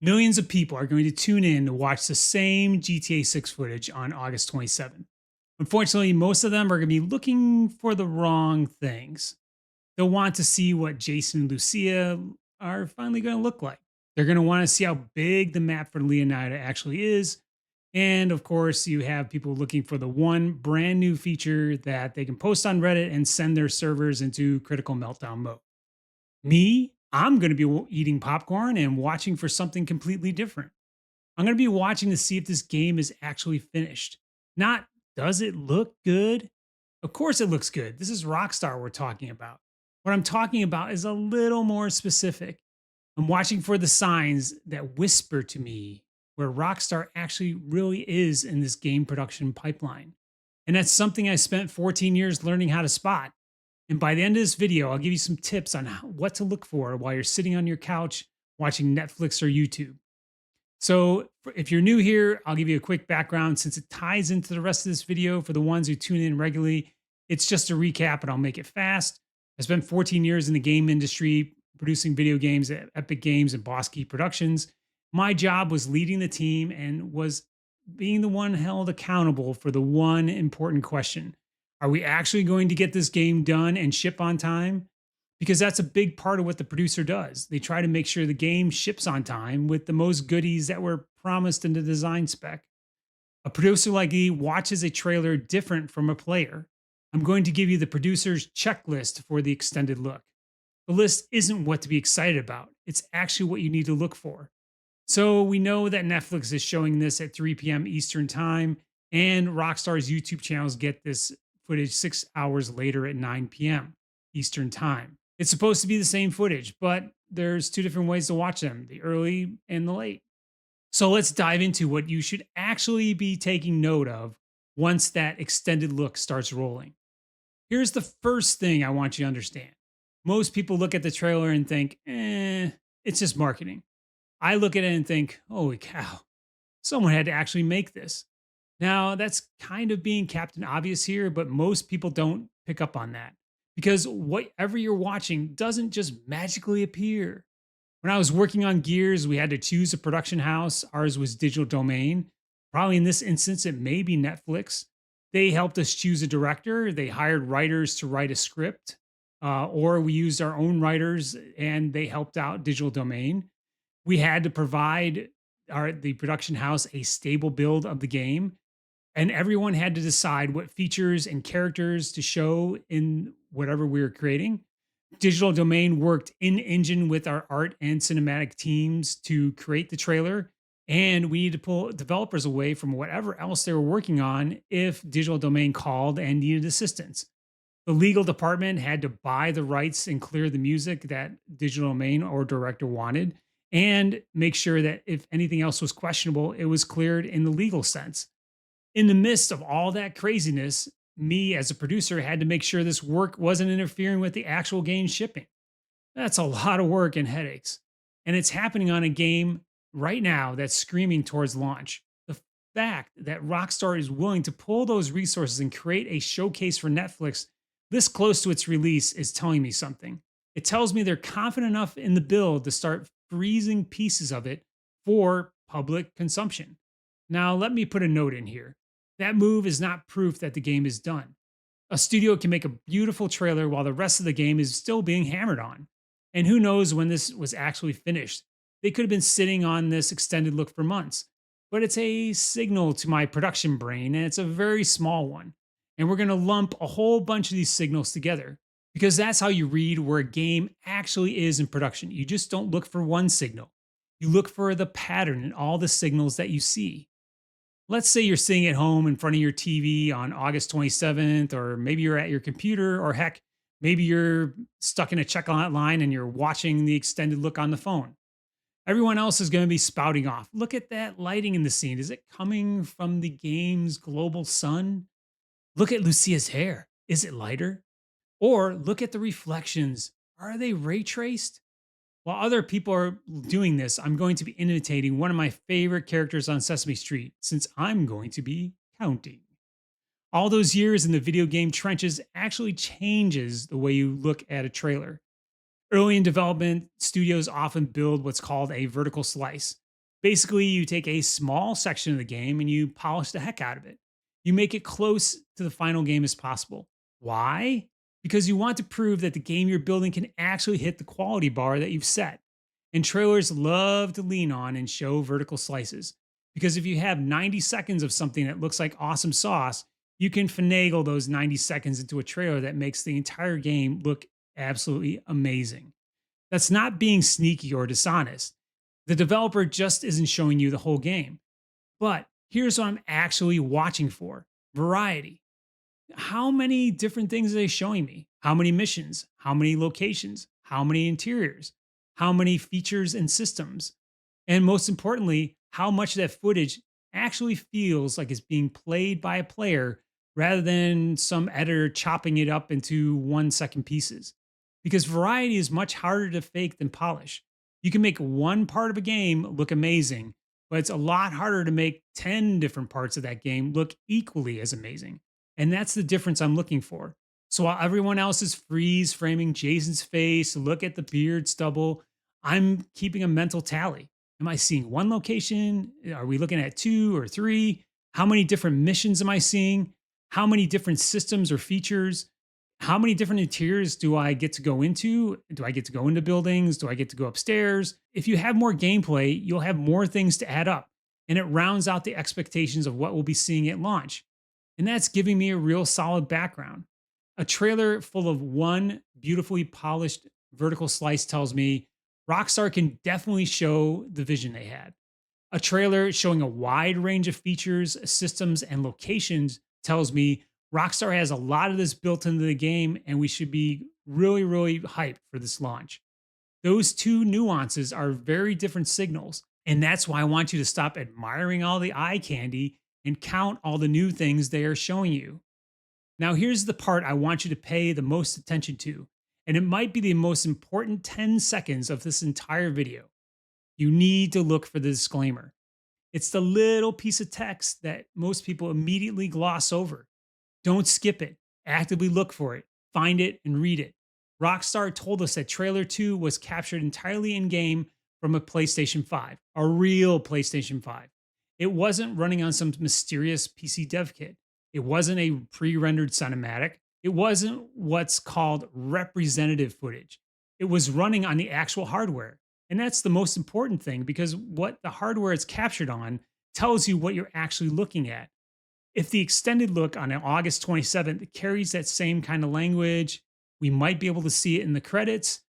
Millions of people are going to tune in to watch the same GTA 6 footage on August 27th. Unfortunately, most of them are going to be looking for the wrong things. They'll want to see what Jason and Lucia are finally going to look like. They're going to want to see how big the map for Leonida actually is. And of course, you have people looking for the one brand new feature that they can post on Reddit and send their servers into critical meltdown mode. Me, I'm going to be eating popcorn and watching for something completely different. I'm going to be watching to see if this game is actually finished. Not, does it look good? Of course, it looks good. This is Rockstar we're talking about. What I'm talking about is a little more specific. I'm watching for the signs that whisper to me where Rockstar actually really is in this game production pipeline. And that's something I spent 14 years learning how to spot. And by the end of this video, I'll give you some tips on what to look for while you're sitting on your couch watching Netflix or YouTube. So, if you're new here, I'll give you a quick background since it ties into the rest of this video for the ones who tune in regularly. It's just a recap and I'll make it fast. I spent 14 years in the game industry producing video games at Epic Games and Boss Key Productions. My job was leading the team and was being the one held accountable for the one important question. Are we actually going to get this game done and ship on time? Because that's a big part of what the producer does. They try to make sure the game ships on time with the most goodies that were promised in the design spec. A producer like me watches a trailer different from a player. I'm going to give you the producer's checklist for the extended look. The list isn't what to be excited about, it's actually what you need to look for. So we know that Netflix is showing this at 3 p.m. Eastern Time, and Rockstar's YouTube channels get this footage 6 hours later at 9 p.m. Eastern Time. It's supposed to be the same footage, but there's two different ways to watch them, the early and the late. So let's dive into what you should actually be taking note of once that extended look starts rolling. Here's the first thing I want you to understand. Most people look at the trailer and think, it's just marketing. I look at it and think, holy cow, someone had to actually make this. Now, that's kind of being Captain Obvious here, but most people don't pick up on that because whatever you're watching doesn't just magically appear. When I was working on Gears, we had to choose a production house. Ours was Digital Domain. Probably in this instance, it may be Netflix. They helped us choose a director. They hired writers to write a script, or we used our own writers and they helped out Digital Domain. We had to provide the production house a stable build of the game, and everyone had to decide what features and characters to show in whatever we were creating. Digital Domain worked in engine with our art and cinematic teams to create the trailer, and we need to pull developers away from whatever else they were working on if Digital Domain called and needed assistance. The legal department had to buy the rights and clear the music that Digital Domain or director wanted, and make sure that if anything else was questionable, it was cleared in the legal sense. In the midst of all that craziness, me as a producer had to make sure this work wasn't interfering with the actual game shipping. That's a lot of work and headaches. And it's happening on a game right now that's screaming towards launch. The fact that Rockstar is willing to pull those resources and create a showcase for Netflix this close to its release is telling me something. It tells me they're confident enough in the build to start freezing pieces of it for public consumption. Now, let me put a note in here. That move is not proof that the game is done. A studio can make a beautiful trailer while the rest of the game is still being hammered on. And who knows when this was actually finished? They could have been sitting on this extended look for months. But it's a signal to my production brain, and it's a very small one. And we're going to lump a whole bunch of these signals together because that's how you read where a game actually is in production. You just don't look for one signal, you look for the pattern in all the signals that you see. Let's say you're sitting at home in front of your TV on August 27th, or maybe you're at your computer, or heck, maybe you're stuck in a checkout line and you're watching the extended look on the phone. Everyone else is going to be spouting off. Look at that lighting in the scene. Is it coming from the game's global sun? Look at Lucia's hair. Is it lighter? Or look at the reflections. Are they ray traced? While other people are doing this, I'm going to be imitating one of my favorite characters on Sesame Street, since I'm going to be counting. All those years in the video game trenches actually changes the way you look at a trailer. Early in development, studios often build what's called a vertical slice. Basically, you take a small section of the game and you polish the heck out of it. You make it close to the final game as possible. Why? Because you want to prove that the game you're building can actually hit the quality bar that you've set. And trailers love to lean on and show vertical slices. Because if you have 90 seconds of something that looks like awesome sauce, you can finagle those 90 seconds into a trailer that makes the entire game look absolutely amazing. That's not being sneaky or dishonest. The developer just isn't showing you the whole game. But here's what I'm actually watching for: variety. How many different things are they showing me? How many missions? How many locations? How many interiors? How many features and systems? And most importantly, how much of that footage actually feels like it's being played by a player rather than some editor chopping it up into 1 second pieces. Because variety is much harder to fake than polish. You can make one part of a game look amazing, but it's a lot harder to make 10 different parts of that game look equally as amazing. And that's the difference I'm looking for. So while everyone else is freeze framing Jason's face, look at the beard stubble, I'm keeping a mental tally. Am I seeing one location? Are we looking at two or three? How many different missions am I seeing? How many different systems or features? How many different interiors do I get to go into? Do I get to go into buildings? Do I get to go upstairs? If you have more gameplay, you'll have more things to add up, and it rounds out the expectations of what we'll be seeing at launch. And that's giving me a real solid background. A trailer full of one beautifully polished vertical slice tells me Rockstar can definitely show the vision they had. A trailer showing a wide range of features, systems, and locations tells me Rockstar has a lot of this built into the game, and we should be really, really hyped for this launch. Those two nuances are very different signals. And that's why I want you to stop admiring all the eye candy and count all the new things they are showing you. Now, here's the part I want you to pay the most attention to, and it might be the most important 10 seconds of this entire video. You need to look for the disclaimer. It's the little piece of text that most people immediately gloss over. Don't skip it. Actively look for it. Find it and read it. Rockstar told us that trailer 2 was captured entirely in game from a PlayStation 5, a real PlayStation 5. It wasn't running on some mysterious PC dev kit. It wasn't a pre rendered cinematic. It wasn't what's called representative footage. It was running on the actual hardware. And that's the most important thing, because what the hardware is captured on tells you what you're actually looking at. If the extended look on August 27th carries that same kind of language, we might be able to see it in the credits.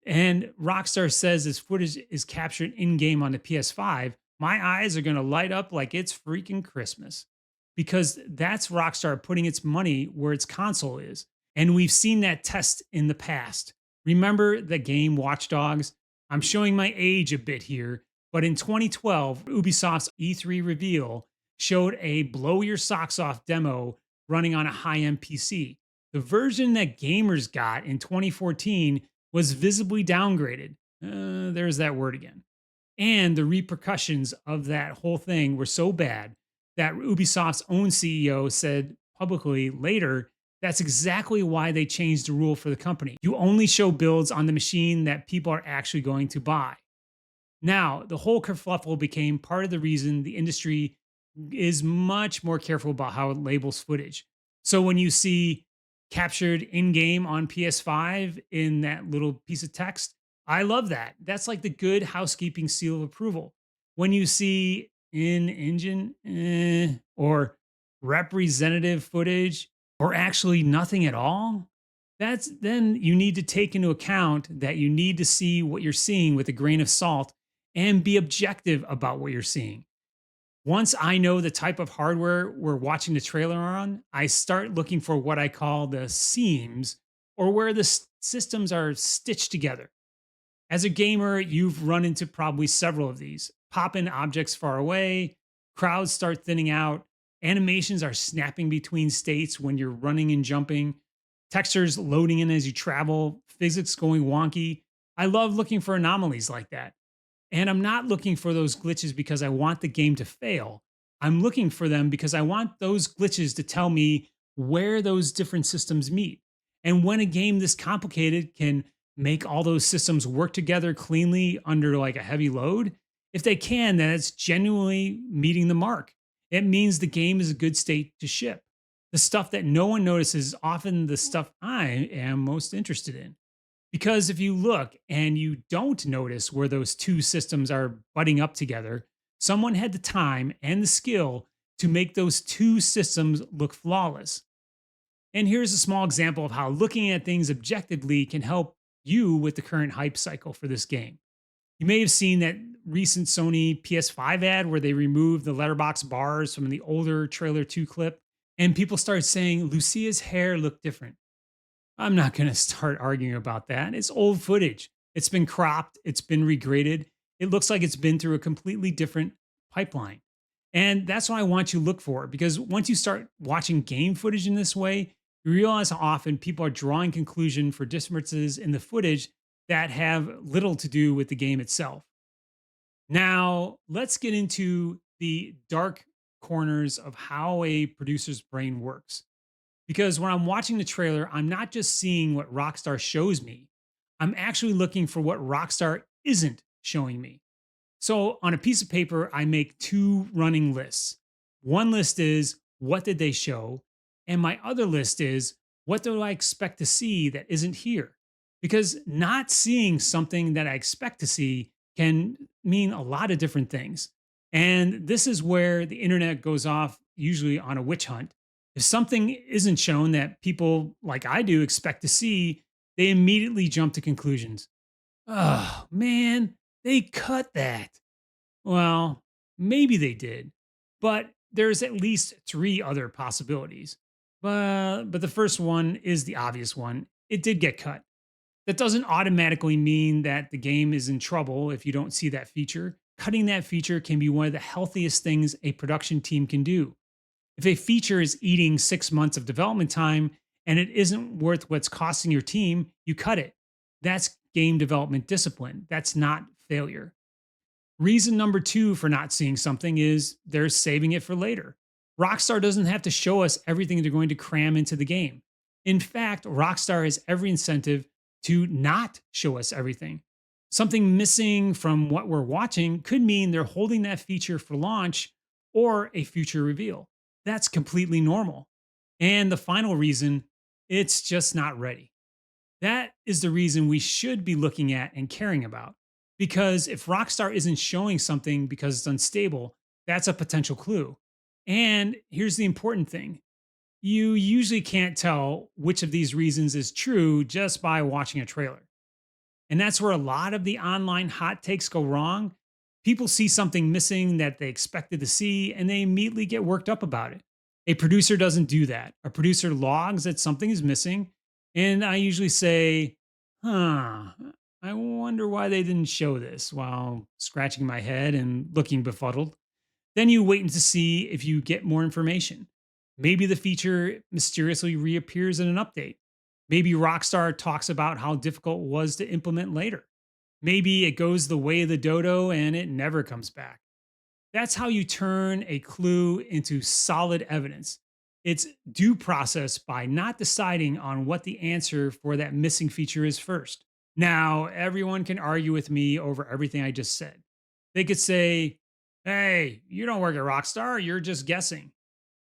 And Rockstar says this footage is captured in game on the PS5. My eyes are going to light up like it's freaking Christmas, because that's Rockstar putting its money where its console is. And we've seen that test in the past. Remember the game Watch Dogs? I'm showing my age a bit here, but in 2012, Ubisoft's E3 reveal showed a blow your socks off demo running on a high-end PC. The version that gamers got in 2014 was visibly downgraded. There's that word again. And the repercussions of that whole thing were so bad that Ubisoft's own CEO said publicly later that's exactly why they changed the rule for the company. You only show builds on the machine that people are actually going to buy. Now, the whole kerfluffle became part of the reason the industry is much more careful about how it labels footage. So when you see captured in game on PS5 in that little piece of text, I love that. That's like the good housekeeping seal of approval. When you see in engine or representative footage or actually nothing at all, that's then you need to take into account that you need to see what you're seeing with a grain of salt and be objective about what you're seeing. Once I know the type of hardware we're watching the trailer on, I start looking for what I call the seams, or where the systems are stitched together. As a gamer, you've run into probably several of these. Pop in objects far away, crowds start thinning out, animations are snapping between states when you're running and jumping, textures loading in as you travel, physics going wonky. I love looking for anomalies like that. And I'm not looking for those glitches because I want the game to fail. I'm looking for them because I want those glitches to tell me where those different systems meet. And when a game this complicated can make all those systems work together cleanly under like a heavy load, If they can, then it's genuinely meeting the mark. It means the game is a good state to ship. The stuff that no one notices is often the stuff I am most interested in. Because if you look and you don't notice where those two systems are butting up together, someone had the time and the skill to make those two systems look flawless. And here's a small example of how looking at things objectively can help you with the current hype cycle for this game. You may have seen that recent Sony PS5 ad where they removed the letterbox bars from the older trailer 2 clip, and people started saying Lucia's hair looked different. I'm not going to start arguing about that. It's old footage. It's been cropped, it's been regraded. It looks like it's been through a completely different pipeline. And that's what I want you to look for because once you start watching game footage in this way, you realize how often people are drawing conclusion for differences in the footage that have little to do with the game itself. Now, let's get into the dark corners of how a producer's brain works. Because when I'm watching the trailer, I'm not just seeing what Rockstar shows me, I'm actually looking for what Rockstar isn't showing me. So on a piece of paper, I make two running lists. One list is what did they show? And my other list is what do I expect to see that isn't here? Because not seeing something that I expect to see can mean a lot of different things. And this is where the internet goes off, usually on a witch hunt. If something isn't shown that people like I do expect to see, they immediately jump to conclusions. Oh, man, they cut that. Well, maybe they did, but there's at least three other possibilities. But the first one is the obvious one. It did get cut. That doesn't automatically mean that the game is in trouble if you don't see that feature. Cutting that feature can be one of the healthiest things a production team can do. If a feature is eating 6 months of development time and it isn't worth what's costing your team, you cut it. That's game development discipline. That's not failure. Reason number two for not seeing something is they're saving it for later. Rockstar doesn't have to show us everything they're going to cram into the game. In fact, Rockstar has every incentive to not show us everything. Something missing from what we're watching could mean they're holding that feature for launch or a future reveal. That's completely normal. And the final reason, it's just not ready. That is the reason we should be looking at and caring about. Because if Rockstar isn't showing something because it's unstable, that's a potential clue. And here's the important thing, you usually can't tell which of these reasons is true just by watching a trailer. And that's where a lot of the online hot takes go wrong. People see something missing that they expected to see and they immediately get worked up about it. A producer doesn't do that. A producer logs that something is missing. And I usually say, I wonder why they didn't show this while scratching my head and looking befuddled. Then you wait to see if you get more information. Maybe the feature mysteriously reappears in an update. Maybe Rockstar talks about how difficult it was to implement later. Maybe it goes the way of the dodo and it never comes back. That's how you turn a clue into solid evidence. It's due process by not deciding on what the answer for that missing feature is first. Now, everyone can argue with me over everything I just said. They could say, hey, you don't work at Rockstar, you're just guessing.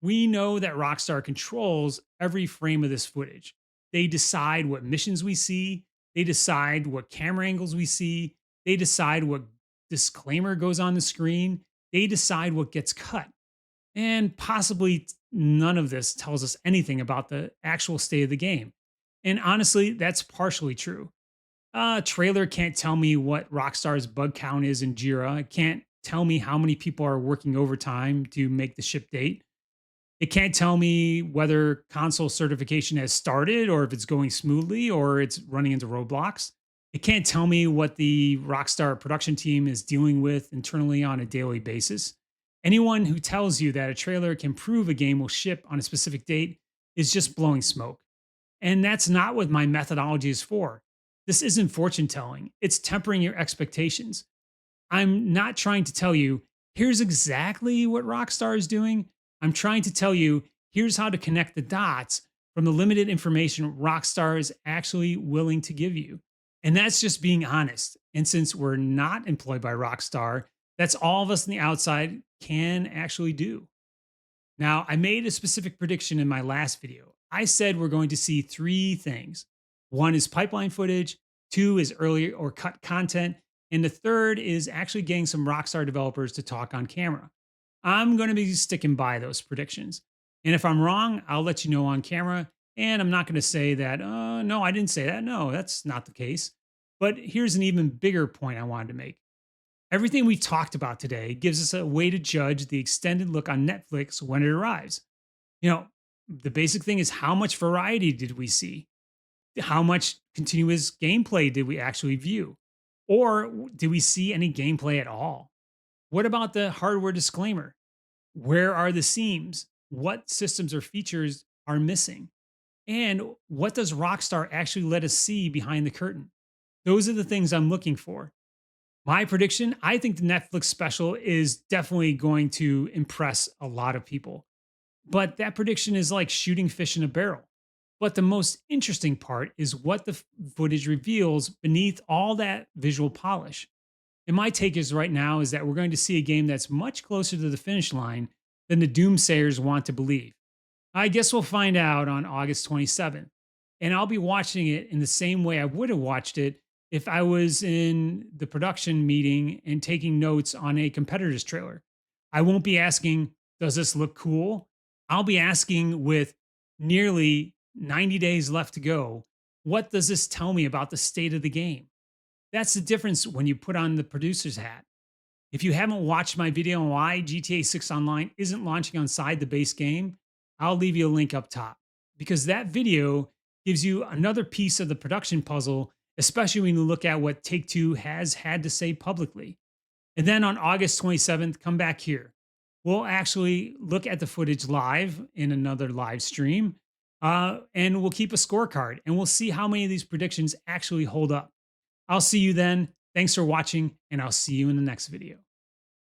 We know that Rockstar controls every frame of this footage. They decide what missions we see, they decide what camera angles we see, they decide what disclaimer goes on the screen, they decide what gets cut. And possibly none of this tells us anything about the actual state of the game. And honestly, that's partially true. Trailer can't tell me what Rockstar's bug count is in Jira. It can't tell me how many people are working overtime to make the ship date. It can't tell me whether console certification has started or if it's going smoothly or it's running into roadblocks. It can't tell me what the Rockstar production team is dealing with internally on a daily basis. Anyone who tells you that a trailer can prove a game will ship on a specific date is just blowing smoke. And that's not what my methodology is for. This isn't fortune telling, it's tempering your expectations. I'm not trying to tell you, here's exactly what Rockstar is doing. I'm trying to tell you, here's how to connect the dots from the limited information Rockstar is actually willing to give you. And that's just being honest. And since we're not employed by Rockstar, That's all of us on the outside can actually do. Now, I made a specific prediction in my last video. I said we're going to see three things. One is pipeline footage, two is early or cut content, and the third is actually getting some Rockstar developers to talk on camera. I'm going to be sticking by those predictions. And if I'm wrong, I'll let you know on camera. And I'm not going to say that, no, I didn't say that. No, that's not the case. But here's an even bigger point I wanted to make. Everything we talked about today gives us a way to judge the extended look on Netflix when it arrives. You know, the basic thing is how much variety did we see? How much continuous gameplay did we actually view? Or did we see any gameplay at all? What about the hardware disclaimer? Where are the seams? What systems or features are missing? And what does Rockstar actually let us see behind the curtain? Those are the things I'm looking for. My prediction, I think the Netflix special is definitely going to impress a lot of people. But that prediction is like shooting fish in a barrel. But the most interesting part is what the footage reveals beneath all that visual polish. And my take is right now is that we're going to see a game that's much closer to the finish line than the doomsayers want to believe. I guess we'll find out on August 27th. And I'll be watching it in the same way I would have watched it if I was in the production meeting and taking notes on a competitor's trailer. I won't be asking, does this look cool? I'll be asking, with nearly 90 days left to go, what does this tell me about the state of the game? That's the difference when you put on the producer's hat. If you haven't watched my video on why GTA 6 Online isn't launching onside the base game, I'll leave you a link up top, because that video gives you another piece of the production puzzle, especially when you look at what Take Two has had to say publicly. And then on August 27th, come back here. We'll actually look at the footage live in another live stream, and we'll keep a scorecard and we'll see how many of these predictions actually hold up. I'll see you then. Thanks for watching, and I'll see you in the next video.